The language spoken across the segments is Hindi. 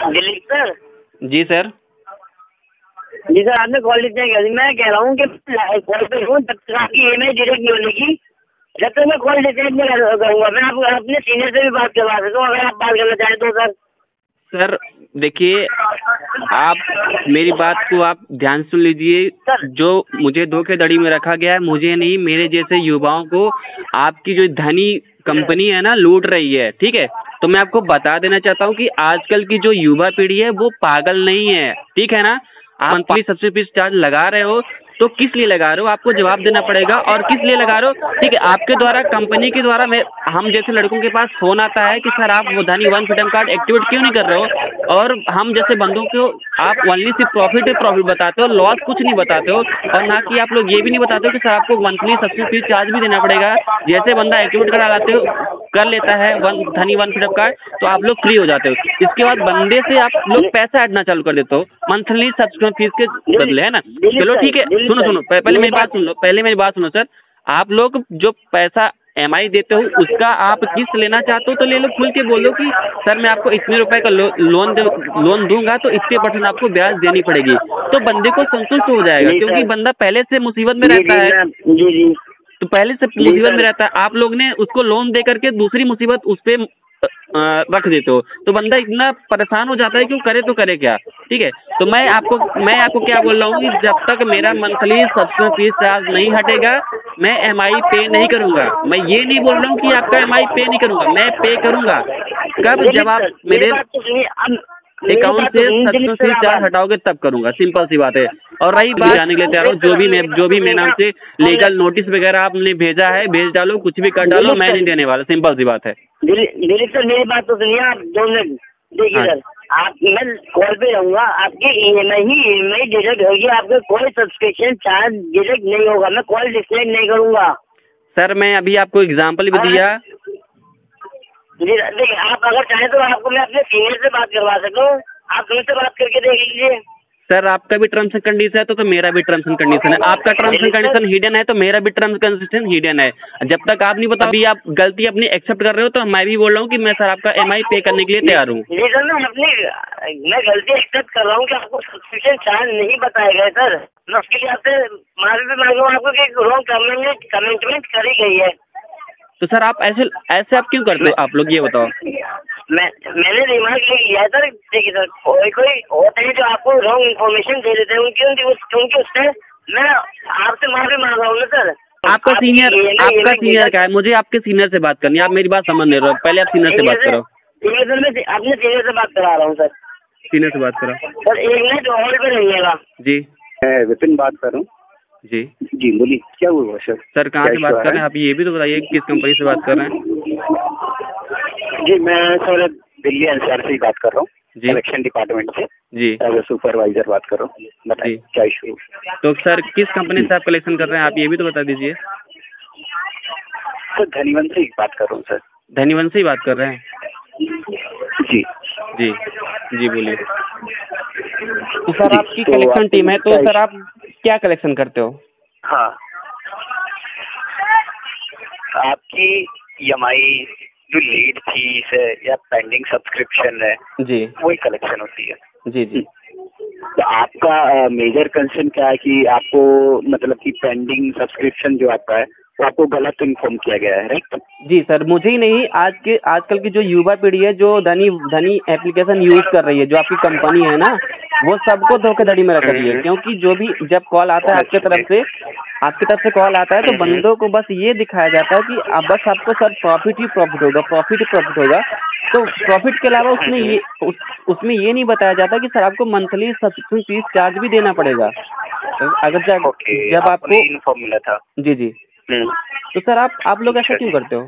दिलीप सर। जी सर। जी सर, आपने कॉल रिसीव किया। मैं कह रहा हूँ कि कॉल पे हूँ, जब तक आपकी ईएमआई डायरेक्ट नहीं होगी, जब तक मैं कॉल रिसीव नहीं करूँगा। मैं आप अपने सीनियर से भी बात करवा सकता हूँ, अगर आप बात करना चाहें तो सर। सर देखिए, आप मेरी बात को आप ध्यान सुन लीजिए। जो मुझे धोखाधड़ी में रखा गया है, मुझे नहीं, मेरे जैसे युवाओं को आपकी जो धनी कंपनी है ना, लूट रही है। ठीक है, तो मैं आपको बता देना चाहता हूँ कि आजकल की जो युवा पीढ़ी है वो पागल नहीं है। ठीक है ना, आप मंथली सब्सिडी चार्ज लगा रहे हो तो किस लिए लगा रहे हो, आपको जवाब देना पड़ेगा। और किस लिए लगा रहे हो, ठीक है, आपके द्वारा, कंपनी के द्वारा हम जैसे लड़कों के पास फोन आता है कि सर आप वो धनी वन फ्रीडम कार्ड एक्टिवेट क्यों नहीं कर रहे हो, और हम जैसे बंदों को आप ओनली सिर्फ प्रॉफिट बताते हो, लॉस कुछ नहीं बताते हो। और ना कि आप लोग ये भी नहीं बताते हो कि सर आपको मंथली सब्सिडी चार्ज भी देना पड़ेगा। जैसे बंदा एक्टिवेट करा लाते हो, कर लेता है धनी वन फ्रीडम कार्ड, तो आप लोग फ्री हो जाते हो। इसके बाद बंदे से आप लोग पैसा ऐडना चालू कर देते हो मंथली सब्सक्रिप्शन फीस के बदले, है ना। चलो ठीक है, सुनो पहले मेरी बात सुनो सर। आप लोग जो पैसा एमआई देते हो उसका आप किस्त लेना चाहते हो तो ले लो, खुल के बोलो कि सर मैं आपको इतने रुपए का लोन दूंगा तो इतने % आपको ब्याज देनी पड़ेगी, तो बंदे को संतुष्ट हो जाएगा, क्योंकि बंदा पहले से मुसीबत में रहता है। तो पहले से मुसीबत में रहता है, आप लोग ने उसको लोन दे करके दूसरी मुसीबत उस पे रख देते हो, तो बंदा इतना परेशान हो जाता है कि वो करे तो करे क्या। ठीक है, तो मैं आपको क्या बोल रहा हूँ कि जब तक मेरा मंथली सब्सक्रिप्शन फीस चार्ज नहीं हटेगा, मैं एमआई पे नहीं करूंगा। मैं ये नहीं बोल रहा हूँ कि आपका एमआई पे नहीं करूंगा, मैं पे करूंगा। कब, जब आप मेरे अकाउंट से सब्सक्रिप्शन फीस चार्ज हटाओगे तब करूंगा, सिंपल सी बात है। और रही बात जाने के लिए तैयार हो, जो भी मेरे नाम से लीगल नोटिस वगैरह आपने भेजा है, भेज डालो, कुछ भी कर डालो, मैं नहीं देने वाला, सिंपल सी बात है। दिलीप सर, मेरी बात तो सुनिए आप 2 मिनट। देखिए सर, मैं कॉल पे रहूंगा, आपकी ईएमआई डिडक्ट होगी, आपका कोई सब्सक्रिप्शन चार्ज डिडक्ट नहीं होगा, मैं कॉल डिस्कनेक्ट नहीं करूंगा। सर मैं अभी आपको एग्जांपल भी दिया। जी देखिए, आप अगर चाहें तो आपको मैं अपने सीनियर से बात करवा सकता हूँ, आप उनसे बात करके देख लीजिए। सर आपका भी टर्म्स एंड कंडीशन है तो मेरा भी टर्म्स एंड कंडीशन है। आपका टर्म्स एंड कंडीशन हिडन है तो मेरा भी टर्म्स एंड कंडीशन हिडन है। जब तक आप नहीं बता, अभी आप गलती अपनी एक्सेप्ट कर रहे हो, तो मैं भी बोल रहा हूँ कि मैं सर आपका एमआई पे करने के लिए तैयार हूँ। जी सर, मैं गलती एक्सेप्ट कर रहा हूँ कि आपको सब्सक्रिप्शन चार्ज नहीं बताया गया सर। मैं उसके लिए आपसे माफी भी मांग रहा हूँ, आपको कि रॉन्ग कमेंटमेंट करी गई है। तो सर आप ऐसे आप क्यों करते हो, आप लोग ये बताओ। मैंने दिमाग ले लिया है सर। देखिए सर, कोई होते हैं जो आपको रॉन्ग इन्फॉर्मेशन दे देते हैं, उनकी उससे मैं आपसे माफी मांग रहा हूँ ना सर। आपका सीनियर क्या है, मुझे आपके सीनियर से बात करनी है, आप मेरी बात समझ नहीं रहे हो, पहले आप सीनियर से बात करो। ठीक है सर, मैं अपने सीनियर से बात करा रहा हूँ सर। सीनियर से बात करो सर, 1 मिनट हॉल्ड पे रहिएगा। जी, मैं विपिन बात कर रहा हूँ। जी बोलिए, क्या हुआ सर? सर कहाँ से बात कर रहे हैं आप, ये भी तो बताइए किस कंपनी से बात कर रहे हैं। जी मैं सर दिल्ली एनसीआर से बात कर रहा हूँ, कलेक्शन डिपार्टमेंट से। जी, एज ए सुपरवाइजर बात कर रहा हूँ। बताइए क्या इशू। तो सर किस कंपनी से आप कलेक्शन कर रहे हैं, आप ये भी तो बता दीजिए। सर धनीवन से ही बात कर रहा हूँ सर। धनीवन से ही बात कर रहे हैं। जी जी जी बोलिए। तो सर आपकी कलेक्शन टीम है, तो सर आप क्या कलेक्शन करते हो? हाँ, आपकी ईएमआई जो लेट फीस है या पेंडिंग सब्सक्रिप्शन है जी, वही कलेक्शन होती है। जी जी। तो आपका मेजर कंसर्न क्या है कि आपको मतलब कि पेंडिंग सब्सक्रिप्शन जो आपका है वो आपको गलत इन्फॉर्म किया गया है, राइट? जी सर, मुझे ही नहीं, आजकल की जो युवा पीढ़ी है जो धनी एप्लीकेशन यूज कर रही है, जो आपकी कंपनी है ना, वो सबको धोखाधड़ी में रख रही है। क्योंकि जो भी जब कॉल आता है आपकी तरफ से कॉल आता है, तो बंदों को बस ये दिखाया जाता है कि अब बस आपको सर प्रॉफिट ही प्रॉफिट होगा। तो प्रॉफिट के अलावा उसमें ये नहीं बताया जाता कि सर आपको मंथली सब्सक्रिप्शन फीस चार्ज भी देना पड़ेगा। अगर जब आपको इन्फॉर्म मिला था। जी जी। तो सर आप लोग ऐसा क्यों करते हो?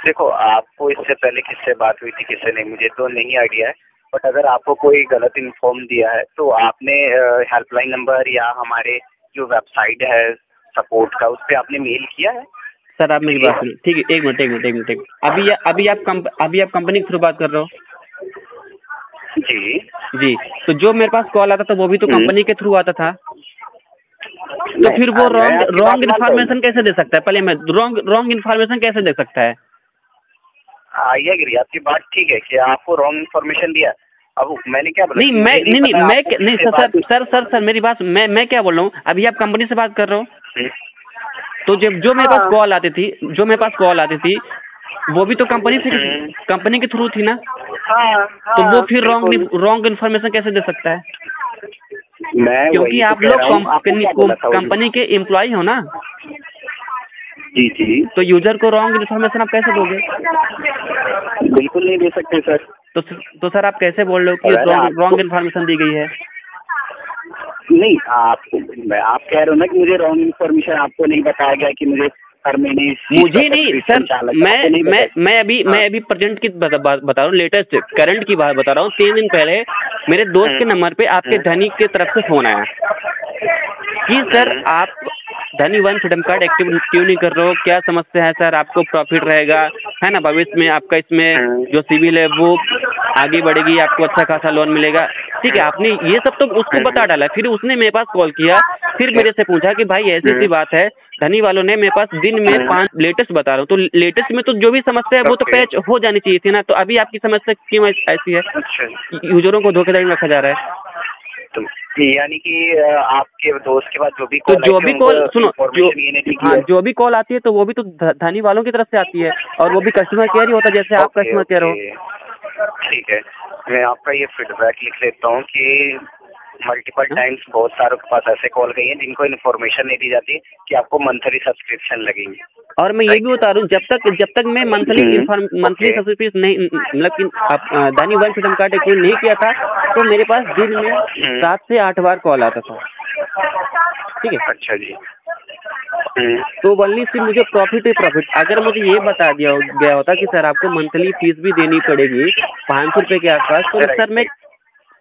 देखो, आपको इससे पहले किससे बात हुई थी, किससे नहीं, मुझे तो नहीं आइडिया है। बट अगर आपको कोई गलत इन्फॉर्म दिया है तो आपने हेल्पलाइन नंबर या हमारे जो वेबसाइट है सपोर्ट का, उस पर आपने मेल किया है? सर आप मेरी बात सुनिए, ठीक है, एक मिनट। अभी आप कंपनी के थ्रू बात कर रहे हो? जी। तो जो मेरे पास कॉल आता था वो भी तो कंपनी के थ्रू आता था, तो फिर वो रॉन्ग इन्फॉर्मेशन कैसे दे सकता है? पहले मैं रॉन्ग इन्फॉर्मेशन कैसे दे सकता है? आई एग्री, आपकी बात ठीक है कि आपको रॉन्ग इन्फॉर्मेशन दिया। अब मैंने क्या बोला? नहीं सर मेरी बात, मैं क्या बोल रहा हूँ, अभी आप कंपनी से बात कर रहे हो, तो जब जो मेरे पास कॉल आती थी वो भी तो कंपनी के थ्रू थी ना। तो वो फिर रॉन्ग इन्फॉर्मेशन कैसे दे सकता है? क्योंकि आप लोग कंपनी के एम्प्लॉय हो ना। जी। तो यूजर को रॉन्ग इन्फॉर्मेशन आप कैसे दोगे? बिल्कुल नहीं दे सकते सर। तो सर आप कैसे बोल रहे हो कि रॉन्ग इन्फॉर्मेशन दी गई है? नहीं, आप कह रहे हो ना कि मुझे रॉन्ग इन्फॉर्मेशन आपको नहीं बताया गया कि मुझे हर महीने। मुझे नहीं सर, मैं अभी प्रेजेंट की बता रहा हूँ, लेटेस्ट करंट की बात बता रहा हूँ। 3 दिन पहले मेरे दोस्त के नंबर पे आपके धनी की तरफ से फोन आया कि सर आप धनी वन फ्रीडम कार्ड एक्टिव क्यों नहीं कर रहे हो, क्या समस्या है सर, आपको प्रॉफिट रहेगा है ना, भविष्य में आपका इसमें जो सिविल है वो आगे बढ़ेगी, आपको अच्छा खासा लोन मिलेगा। ठीक है, आपने ये सब तो उसको बता डाला। फिर उसने मेरे पास कॉल किया, फिर मेरे से पूछा कि भाई ऐसी बात है, धनी वालों ने मेरे पास दिन में 5 लेटेस्ट बता रहा हूँ, तो लेटेस्ट में तो जो भी समस्या है वो तो पैच हो जानी चाहिए थी ना। तो अभी आपकी समस्या क्यों ऐसी है? यूजरों को धोखाधड़ी में रखा जा रहा है। तो यानी कि आपके दोस्त के पास जो भी जो भी कॉल आती है तो वो भी तो धनी वालों की तरफ से आती है, और वो भी कस्टमर केयर ही होता है, जैसे आप कस्टमर केयर हो। ठीक है, मैं आपका ये फीडबैक लिख लेता हूँ कि मल्टीपल टाइम्स बहुत सारों के पास ऐसे कॉल गई हैं जिनको इन्फॉर्मेशन नहीं दी जाती कि आपको मंथली सब्सक्रिप्शन लगेगी। और मैं ये भी बता रहा हूँ, जब तक मैं मंथली सब्सक्रिप्शन नहीं, मतलब धनी वन फ्रीडम कार्ड एक्टिव नहीं किया था, तो मेरे पास दिन में 7 से 8 बार कॉल आता था। ठीक है, अच्छा जी। तो वनली सिर्फ मुझे प्रॉफिट ही प्रॉफिट। अगर मुझे ये बता दिया गया होता कि सर आपको मंथली फीस भी देनी पड़ेगी 500 रुपए के आसपास, तो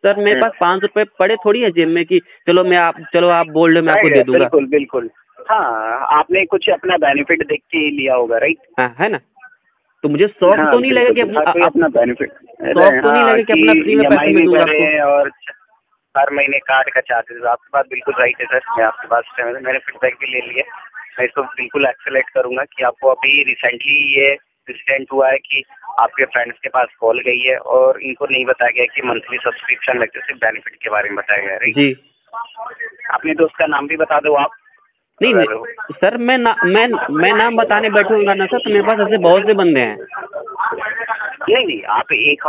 सर मेरे पास 500 रुपए पड़े थोड़ी है जेब में कि चलो आप बोल रहे, मैं आपको दे दूंगा। बिल्कुल। हाँ, आपने कुछ अपना बेनिफिट देख के लिया होगा, राइट? हाँ, है ना। तो मुझे शौक तो नहीं लगा कि अपना बेनिफिट, शौक तो नहीं लगा कि अपना फ्री में पैसे में दूंगा आपको, और हर महीने कार्ड का चार्जेस। आपकी बात बिल्कुल राइट है सर, मैं आपकी बात से मैंने फीडबैक भी ले लिया। मैं इसको बिल्कुल एक्सेलेट करूंगा कि आपको अभी रिसेंटली ये इंसिडेंट हुआ है कि आपके फ्रेंड्स के पास कॉल गई है और इनको नहीं बताया गया कि मंथली सब्सक्रिप्शन लगते, सिर्फ बेनिफिट के बारे में बताया गया है। जी, अपने दोस्त का नाम भी बता दो आप। नहीं सर, मैं नाम बताने बैठूंगा ना सर, तो मेरे पास ऐसे बहुत से बंदे हैं। नहीं, आप एक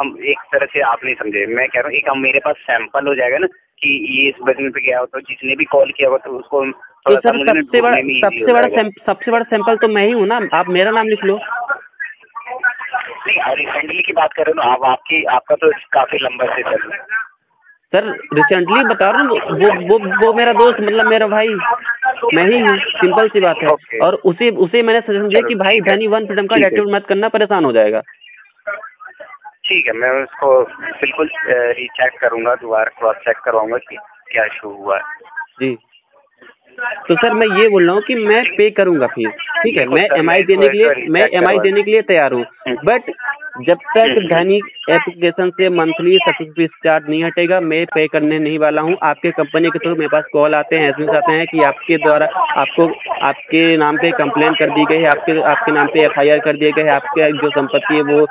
तरह से आप नहीं समझे। मैं कह रहा हूँ एक मेरे पास सैंपल हो जाएगा ना कि ये इस बिजनेस पे गया हो, तो जिसने भी कॉल किया हो तो उसको तो सर सबसे बड़ा सैंपल तो मैं ही हूँ ना, आप मेरा नाम लिख लो। नहीं, रिसेंटली की बात कर रहे हो ना आपका तो काफी लंबा से चल रहा है सर। रिसेंटली बता रहा हूँ, वो मेरा दोस्त, मतलब मेरा भाई मैं ही हूँ, सिंपल सी बात है। और उसे मैंने सजेशन दिया कि भाई धनी वन फ्रीडम कार्ड एक्टिव मत करना, परेशान हो जाएगा। ठीक है, मैं उसको बिल्कुल रीचेक करूंगा, दोबारा क्रॉस चेक करवाऊंगा कि क्या इशू हुआ है। जी, तो सर मैं ये बोल रहा हूँ कि मैं पे करूंगा फीस, ठीक है, मैं एमआई देने के लिए तैयार हूँ, बट जब तक धनी एप्लीकेशन से मंथली सब्सक्रिप्शन चार्ज नहीं हटेगा, मैं पे करने नहीं वाला हूँ। आपके कंपनी के थ्रू मेरे पास कॉल आते हैं, एसएमएस आते हैं कि आपके द्वारा आपके नाम पे कंप्लेन कर दी गई है, आपके नाम पे एफआईआर कर दिया गया है, आपके जो संपत्ति है वो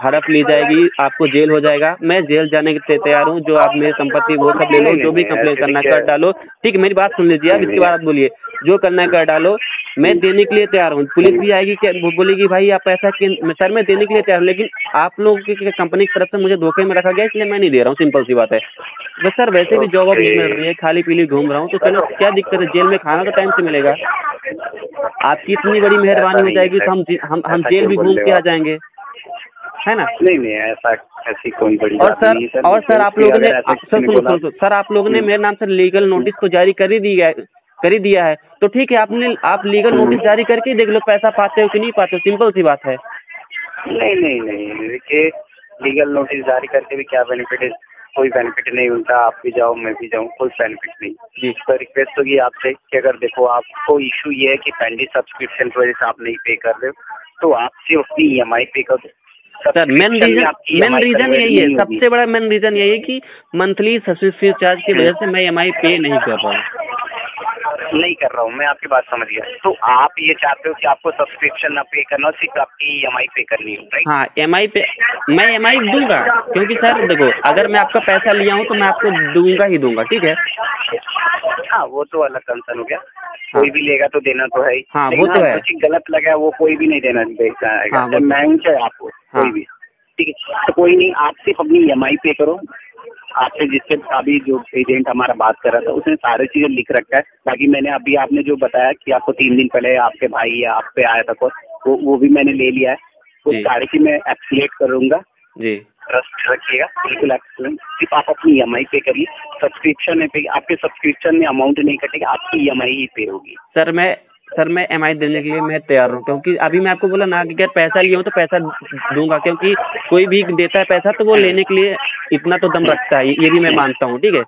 हड़प ली जाएगी, आपको जेल हो जाएगा। मैं जेल जाने के लिए तैयार हूँ, जो आप मेरी संपत्ति वो सब ले लो, जो भी कंप्लेन करना कर डालो। ठीक है, मेरी बात सुन लीजिए आप, इसके बाद बोलिए, जो करना है कर डालो, मैं देने के लिए तैयार हूँ। पुलिस भी आएगी, क्या वो बोलेगी भाई आप पैसा सर मैं देने के लिए तैयार हूँ, लेकिन आप लोगों की कंपनी की तरफ से मुझे धोखे में रखा गया, इसलिए मैं नहीं दे रहा हूँ, सिंपल सी बात है। बस सर वैसे भी जॉब नहीं मिल रही है, खाली पीली घूम रहा हूँ, तो चलो क्या दिक्कत है, जेल में खाना तो टाइम से मिलेगा। आपकी इतनी बड़ी मेहरबानी हो जाएगी तो हम जेल भी घूम के आ जाएंगे, है ना। नहीं ऐसी कोई बड़ी बात नहीं है सर। और सर आप लोगों ने सर आप लोगों ने मेरे नाम से लीगल नोटिस को जारी कर ही दिया है, तो ठीक है, आप लीगल नोटिस जारी करके देख लो पैसा पाते हो कि नहीं पाते हो, सिंपल सी बात है। नहीं, देखिए लीगल नोटिस जारी करके भी क्या बेनिफिट है, कोई बेनिफिट नहीं मिलता। आप भी जाओ मैं भी जाऊँ, कोई बेनिफिट नहीं जी। तो रिक्वेस्ट होगी आपसे कि अगर देखो आपको इशू ये है कि पेंडिंग सब्सक्रिप्शन की वजह से आप नहीं पे कर रहे हो, तो आप सिर्फ अपनी EMI पे कर दो। सर मेन रीजन यही है, सबसे बड़ा मेन रीजन यही है कि मंथली सब्सक्रिप्शन चार्ज की वजह से मैं EMI पे नहीं कर रहा हूँ। नहीं कर रहा हूँ, मैं आपकी बात समझ गया। तो आप ये चाहते हो कि आपको सब्सक्रिप्शन ना पे करना, सिर्फ आपकी EMI पे करनी हो, राइट? हाँ, EMI पे मैं EMI दूंगा, क्योंकि सर देखो, अगर मैं आपका पैसा लिया हूँ तो मैं आपको दूंगा ही दूंगा, ठीक है? हाँ, वो तो अलग कंसर्न हो गया। हाँ। कोई भी लेगा तो देना तो है ही। हाँ, वो तो है। कुछ गलत लगा वो कोई भी नहीं देना देता है। हाँ, मैं चाहे आपको कोई भी, ठीक है? तो कोई नहीं, आप सिर्फ अपनी EMI पे करो। आपसे जिससे अभी जो एजेंट हमारा बात कर रहा था उसने सारी चीजें लिख रखा है। बाकी मैंने अभी आपने जो बताया कि आपको 3 दिन पहले आपके भाई या आप पे आया था कॉल, वो भी मैंने ले लिया है। वो सारी चीज मैं एक्सलेट करूंगा जी। ट्रस्ट रखिएगा, बिल्कुल एक्सलेट। सिर्फ आप अपनी EMI पे करिए। सब्सक्रिप्शन है पे, आपके सब्सक्रिप्शन में अमाउंट नहीं कटेगा, आपकी EMI ही पे होगी। सर मैं EMI देने के लिए मैं तैयार हूँ, क्योंकि अभी मैं आपको बोला ना कि अगर पैसा लिया हूँ तो पैसा दूंगा, क्योंकि कोई भी देता है पैसा तो वो लेने के लिए इतना तो दम रखता है, ये भी मैं मानता हूँ, ठीक है?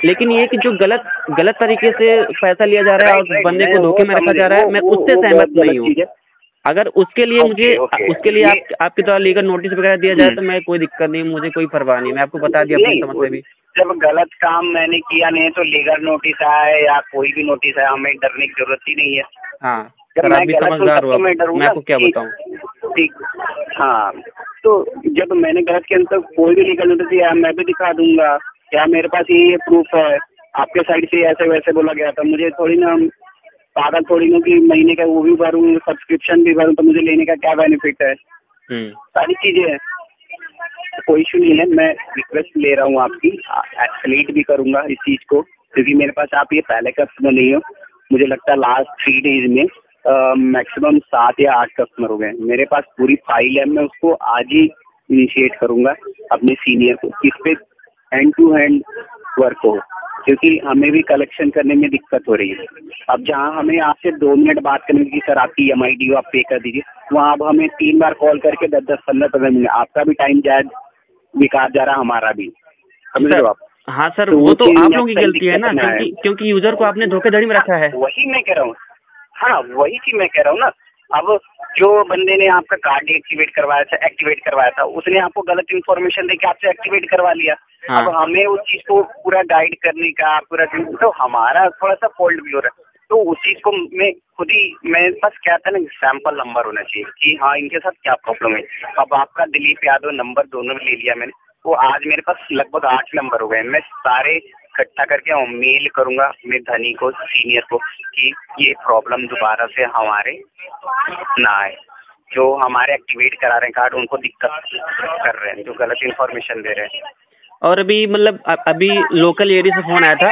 लेकिन ये कि जो गलत तरीके से पैसा लिया जा रहा है और बंदे को धोखे में रखा जा रहा है, मैं उससे सहमत नहीं हूँ। अगर उसके लिए उसके लिए आपकी तरह लीगल नोटिस वगैरह दिया जाए तो मैं कोई दिक्कत नहीं, मुझे कोई परवाह नहीं, मैं आपको बता दिया अपनी समझ से भी। जब गलत काम मैंने किया नहीं तो लीगल नोटिस आए या कोई भी नोटिस आए, हमें डरने की जरूरत ही नहीं है। हाँ सर, आप भी समझदार हो, मैं आपको क्या बताऊँ। ठीक, हाँ, तो जब मैंने गलत किया तो कोई भी लीगल नोटिस दिया मैं भी दिखा दूंगा, क्या मेरे पास ये प्रूफ है, आपके साइड से ऐसे वैसे बोला गया था। मुझे थोड़ी ना पागल थोड़ी ना कि महीने का वो भी भरूँ, सब्सक्रिप्शन भी भरूँ, तो मुझे लेने का क्या बेनिफिट है। सारी चीजें हैं, कोई इशू नहीं है। मैं रिक्वेस्ट ले रहा हूँ आपकी, एक्सलेट भी करूंगा इस चीज को, क्योंकि मेरे पास आप ये पहले कस्टमर नहीं हो। मुझे लगता है लास्ट 3 डेज में मैक्सिमम 7 या 8 कस्टमर हो गए। मेरे पास पूरी फाइल है, मैं उसको आज ही इनिशिएट करूंगा अपने सीनियर को, इस पे हैंड टू हैंड वर्क हो, क्योंकि हमें भी कलेक्शन करने में दिक्कत हो रही है। अब जहां हमें आपसे 2 मिनट बात करने की सर आपकी EMI ड्यू आप पे कर दीजिए, वहाँ अब हमें 3 बार कॉल करके 10-10, 15-15 मिनट आपका भी टाइम जायज बेकार जा रहा, हमारा भी, समझ लो आप। हाँ सर, वो तो आप लोगों की गलती है ना, क्योंकि यूजर को आपने धोखाधड़ी में रखा है। वही मैं कह रहा हूँ, हाँ वही चीज मैं कह रहा हूँ ना। अब जो बंदे ने आपका कार्ड एक्टिवेट करवाया था उसने आपको गलत इन्फॉर्मेशन देके आपसे एक्टिवेट करवा लिया। हाँ। अब हमें उस चीज को पूरा गाइड करने का पूरा, तो हमारा थोड़ा सा फॉल्ट भी हो रहा है। तो उस चीज को मैं खुद ही, मेरे पास क्या था ना, सैंपल नंबर होना चाहिए कि हाँ इनके साथ क्या प्रॉब्लम है। अब आपका दिलीप यादव नंबर दोनों ले लिया मैंने, वो आज मेरे पास लगभग 8 नंबर हो गए। मैं सारे इकट्ठा करके मेल करूंगा अपने धनी को, सीनियर को, कि ये प्रॉब्लम दोबारा से हमारे ना आए। जो हमारे एक्टिवेट करा रहे हैं कार्ड उनको दिक्कत कर रहे हैं, जो गलत इन्फॉर्मेशन दे रहे हैं। और अभी मतलब अभी लोकल एरिया से फोन आया था,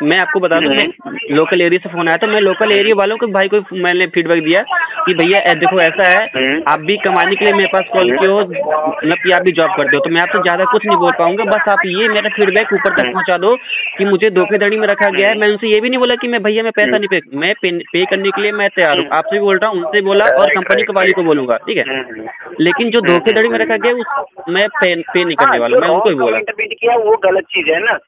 मैं आपको बता दूं, लोकल एरिया से फोन आया था। मैं लोकल एरिया वालों को भाई को मैंने फीडबैक दिया कि भैया देखो ऐसा है, आप भी कमाने के लिए मेरे पास कॉल किए हो, मतलब कि आप भी जॉब करते हो, तो मैं आपसे ज्यादा कुछ नहीं बोल पाऊंगा। बस आप ये मेरा फीडबैक ऊपर तक पहुंचा दो कि मुझे धोखाधड़ी में रखा गया है। मैं उनसे ये भी नहीं बोला कि मैं भैया मैं पैसा नहीं मैं पे करने के लिए मैं तैयार हूँ, आपसे भी बोल रहा हूँ, उनसे बोला और कंपनी के वाली को बोलूंगा, ठीक है। लेकिन जो धोखाधड़ी में रखा गया मैं पे नहीं करने वाला, मैं उनको बोला। इंटरप्रेट किया वो गलत चीज है ना।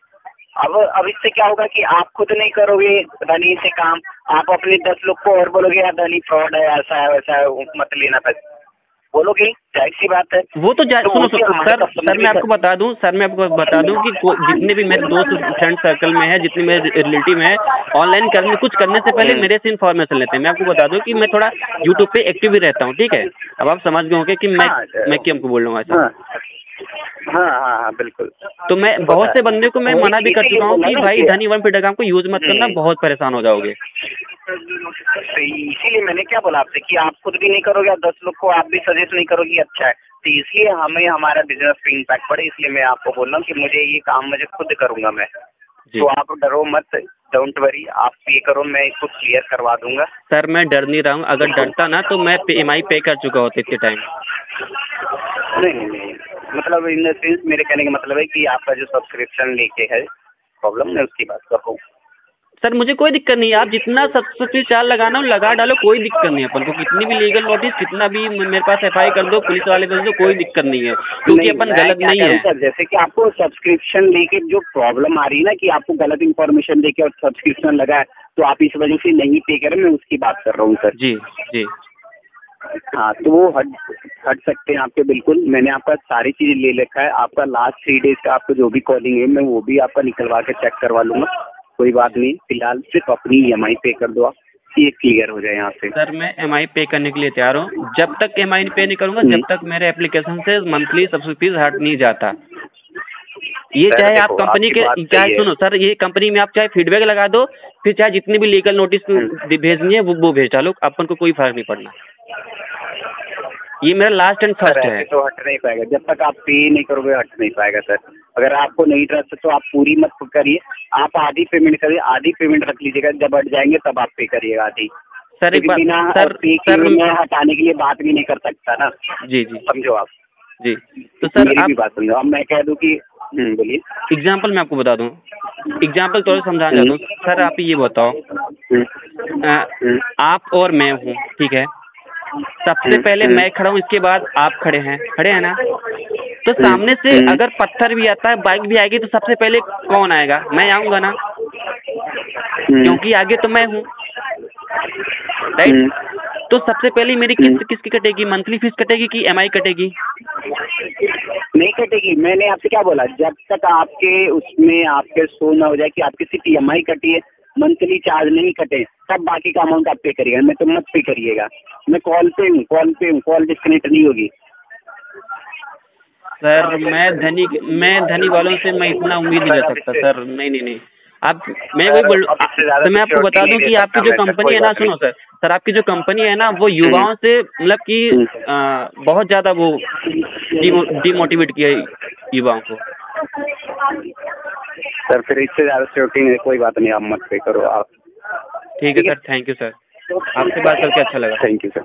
अब इससे क्या होगा कि आप खुद नहीं करोगे धनी से काम, आप अपने 10 लोग को और बोलोगे यार धनी फ्रॉड है, ऐसा है वैसा है, मत लेना पैसा, बोलोगे, जाहिर सी बात है। वो तो सुनो सर मैं आपको बता दूं कि जितने भी मेरे दोस्त फ्रेंड सर्कल में है, जितने मेरे रिलेटिव हैं, ऑनलाइन कुछ करने से पहले मेरे से इन्फॉर्मेशन लेते हैं। मैं आपको बता दूं कि मैं थोड़ा यूट्यूब पे एक्टिव भी रहता हूँ, ठीक है। अब आप समझ गए होंगे कि मैं क्यों आपको बोल रहा हूँ ऐसा। हाँ बिल्कुल। तो मैं बहुत से बंदे को मैं मना भी कर चुका हूँ कि भाई धनी वन फिटरगाम को यूज मत करना, बहुत परेशान हो जाओगे। इसीलिए मैंने क्या बोला आपसे कि आप खुद भी नहीं करोगे, 10 लोग को आप भी सजेस्ट नहीं करोगे, अच्छा है। तो इसलिए हमें हमारा बिजनेस पे इम्पैक्ट पड़े, इसलिए मैं आपको बोल रहा हूँ कि मुझे ये काम मुझे खुद करूंगा मैं। तो आप डरो मत, डोंट वरी, आप पे करो, मैं इसको क्लियर करवा दूंगा। सर मैं डर नहीं रहा हूँ, अगर डरता ना तो मैं EMI पे कर चुका होता इतने टाइम। नहीं, मतलब इन द सेंस मेरे कहने का मतलब है कि आपका जो सब्सक्रिप्शन लेके है प्रॉब्लम, मैं उसकी बात कर रहा हूँ। सर मुझे कोई दिक्कत नहीं है, आप जितना सब्सिडी चार्ज लगाना हो लगा डालो, कोई दिक्कत नहीं है अपन को। कितनी भी लीगल नोटिस, कितना भी मेरे पास FI कर दो, पुलिस वाले भेज दो, कोई दिक्कत नहीं है, क्योंकि अपन गलत नहीं है। सर जैसे कि आपको सब्सक्रिप्शन लेके जो प्रॉब्लम आ रही है ना कि आपको गलत इन्फॉर्मेशन देके और सब्सक्रिप्शन लगा है, तो आप इस वजह से नहीं पे करें, मैं उसकी बात कर रहा हूँ सर। जी। हाँ, तो वो हट सकते हैं आपके, बिल्कुल। मैंने आपका सारी चीजें ले रखा है, आपका लास्ट 3 डेज का आपको जो भी कॉलिंग है मैं वो भी आपका निकलवा के चेक करवा लूंगा। कोई बात नहीं, फिलहाल सिर्फ अपनी EMI पे कर दो आप, ये क्लियर हो जाए यहाँ से। सर मैं EMI पे करने के लिए तैयार हूँ, जब तक EMI पे नहीं करूँगा जब तक मेरे एप्लीकेशन से मंथली सब्सिडी फीस हट नहीं जाता। ये चाहे आप कंपनी के, चाहे सुनो सर, ये कंपनी में आप चाहे फीडबैक लगा दो, फिर चाहे जितनी भी लीगल नोटिस भेजनी है वो भेज डालो, अपन को कोई फर्क नहीं पड़ना। ये मेरा लास्ट एंड फर्स्ट है। तो हट नहीं पाएगा जब तक आप पे नहीं करोगे, हट नहीं पाएगा सर। अगर आपको नहीं ट्रस्ट है तो आप पूरी मत करिए, आप आधी पेमेंट करिए, आधी पेमेंट रख लीजिएगा, जब हट जाएंगे तब आप पे करिएगा आधी। सर एक बात सर मैं हटाने के लिए बात भी नहीं कर सकता ना। जी जी समझो आप जी। तो सर मेरी भी बात समझो। अब मैं कह दूं कि बोलिए। एग्जाम्पल मैं आपको बता दूं, एग्जाम्पल तो समझाना चाहता हूँ। सर आप ये बताओ, आप और मैं हूँ, ठीक है, सबसे पहले मैं खड़ा हूँ, इसके बाद आप खड़े हैं ना, तो सामने से अगर पत्थर भी आता है, बाइक भी आएगी, तो सबसे पहले कौन आएगा? मैं आऊंगा ना, क्योंकि आगे तो मैं हूँ, राइट। तो सबसे पहले मेरी किस्त किसकी कटेगी? मंथली फीस कटेगी कि EMI कटेगी? नहीं कटेगी। मैंने आपसे क्या बोला, जब तक आपके उसमें आपके शो ना हो जाए कि आपकी सिर्फ EMI कटी है, मंथली चार्ज नहीं कटे, तब बाकी का अमाउंट आप पे करिएगा, मैं तो मत पे करिएगा। मैं कॉल पे हूँ, कॉल डिस्कनेक्ट नहीं होगी। सर मैं धनी वालों से मैं इतना उम्मीद नहीं कर सकता सर। नहीं आप, मैं वही बोल, तो मैं आपको बता दूं कि आपकी जो कंपनी है ना, सुनो सर आपकी जो कंपनी है ना, वो युवाओं से मतलब कि बहुत ज्यादा वो डिमोटिवेट किया है युवाओं को। सर फिर इससे ज्यादा सिक्योरिटी नहीं, कोई बात नहीं, आप मत पे करो आप। ठीक है सर, थैंक यू सर, आपसे बात करके अच्छा लगा। Thank you sir.